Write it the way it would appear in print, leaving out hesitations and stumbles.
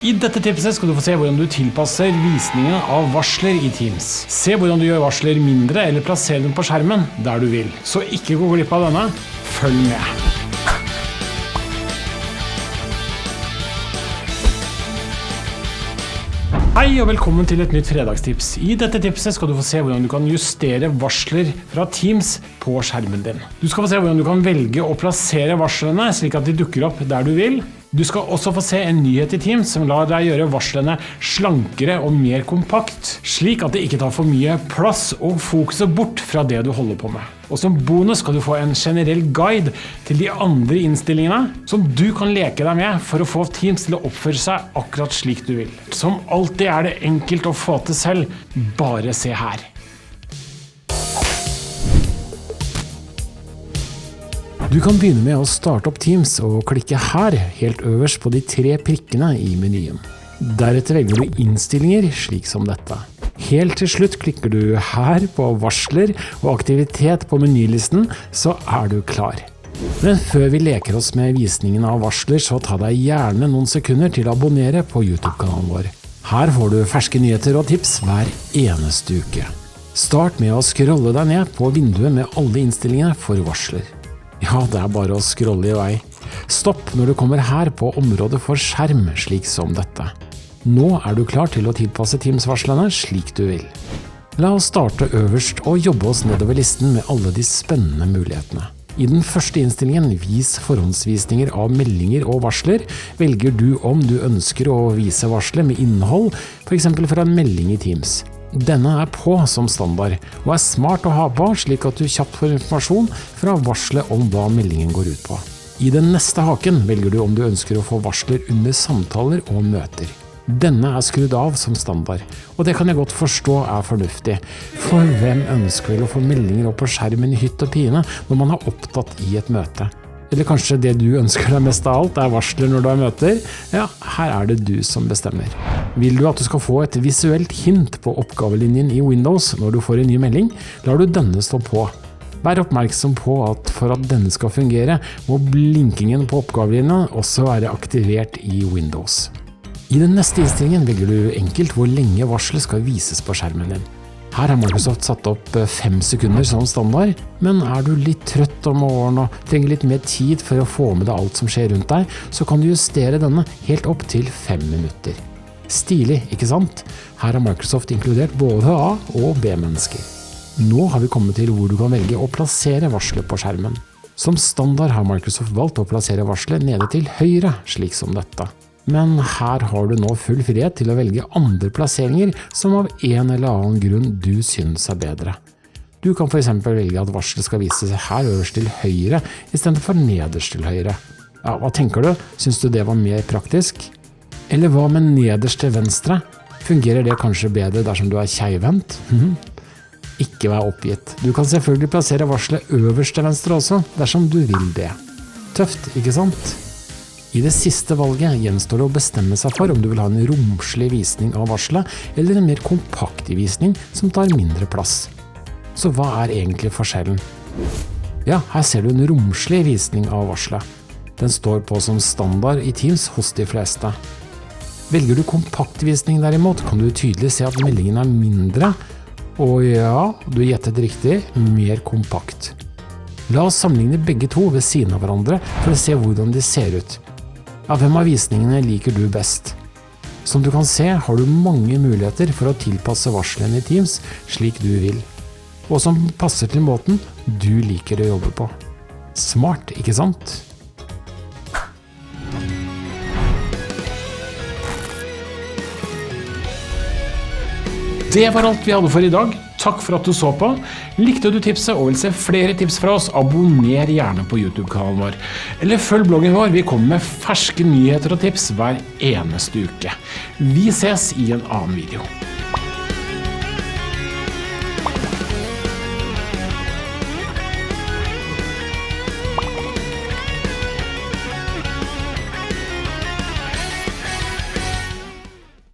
I dette tipset skal du få se hvordan du tilpasser visningen av varsler i Teams. Se hvordan du gjør varsler mindre eller plasserer dem på skjermen der du vil. Så ikke gå glipp av denne. Følg med! Hei og velkommen til et nytt fredagstips. I dette tipset skal du få se hvordan du kan justere varsler fra Teams på skjermen din. Du skal få se hvordan du kan velge å plassere varslene slik at de dukker opp der du vil. Du skal også få se en nyhet i Teams som lar deg gjøre varslene slankere og mer kompakt, slik at det ikke tar for mye plass og fokuset bort fra det du holder på med. Og som bonus skal du få en generell guide til de andre innstillingene som du kan leke deg med for å få Teams til å oppføre seg akkurat slik du vil. Som alltid er det enkelt å få til selv, bare se her. Du kan begynne med å starte opp Teams og klikke her, helt øverst på de 3 prikkene i menyen. Deretter velger du innstillinger, slik som dette. Helt til slutt klikker du her på varsler og aktivitet på menylisten, så er du klar. Men før vi leker oss med visningen av varsler, så ta deg gjerne noen sekunder til å abonnere på YouTube-kanalen vår. Her får du ferske nyheter og tips hver eneste uke. Start med å scrolle deg ned på vinduet med alle innstillingene for varsler. Ja, det er bare å scrolle i vei. Stopp når du kommer her på området for skjerm, slik som dette. Nå er du klar til å tilpasse Teams-varslene slik du vil. La oss starte øverst og jobbe oss nedover listen med alle de spennende mulighetene. I den første innstillingen, vis forhåndsvisninger av meldinger og varsler, velger du om du ønsker å vise varsler med innhold, for eksempel fra en melding i Teams. Denne er på som standard, og er smart å ha på slik at du kjapt får informasjon fra varslet om hva meldingen går ut på. I den neste haken velger du om du ønsker å få varsler under samtaler og møter. Denne er skrudd av som standard, og det kan jeg godt forstå er fornuftig. For hvem ønsker vel å få meldinger opp på skjermen i hytt og pine når man er opptatt i et møte? Eller kanskje det du ønsker deg mest av alt er varsler når du har møter? Ja, her er det du som bestemmer. Vil du at du skal få et visuelt hint på oppgavelinjen i Windows når du får en ny melding, lar du denne stå på. Vær oppmerksom på at for at denne skal fungere, må blinkingen på oppgavelinjen også være aktivert i Windows. I den neste innstillingen velger du enkelt hvor lenge varslet skal vises på skjermen din. Her har Microsoft satt opp 5 sekunder som standard, men er du litt trøtt om morgenen og trenger litt mer tid for å få med deg alt som skjer rundt deg, så kan du justere denne helt opp til 5 minutter. Stilig, ikke sant? Her har Microsoft inkludert både A- og B-mennesker. Nå har vi kommet til hvor du kan velge å plassere varslet på skjermen. Som standard har Microsoft valgt å plassere varslet nede til høyre, slik som dette. Men her har du nå full frihet til å velge andre plasseringer som av en eller annen grunn du synes er bedre. Du kan for eksempel velge at varslet skal vise seg her øverst til høyre i stedet for nederst til høyre. Ja, hva tenker du? Synes du det var mer praktisk? Eller hva med nederst til venstre? Fungerer det kanskje bedre dersom du er keivhendt? Ikke vær oppgitt. Du kan selvfølgelig plassere varslet øverst til venstre også, dersom du vil det. Tøft, ikke sant? I det siste valget gjenstår det å bestemme seg for om du vil ha en romslig visning av varslet, eller en mer kompakt visning som tar mindre plass. Så hva er egentlig forskjellen? Ja, her ser du en romslig visning av varslet. Den står på som standard i Teams hos de fleste. Velger du kompakt visning derimot, kan du tydelig se at meldingen er mindre, og ja, du gjettet riktig, mer kompakt. La oss sammenligne begge to ved siden av hverandre for å se hvordan de ser ut. Ja, hvem av visningene liker du best? Som du kan se har du mange muligheter for å tilpasse varslene i Teams slik du vil, og som passer til måten du liker å jobbe på. Smart, ikke sant? Det var alt vi hadde for i dag. Takk for at du så på. Likte du tipset og vil se flere tips fra oss, abonner gjerne på YouTube-kanalen vår. Eller følg bloggen vår, vi kommer med ferske nyheter og tips hver eneste uke. Vi ses i en annen video.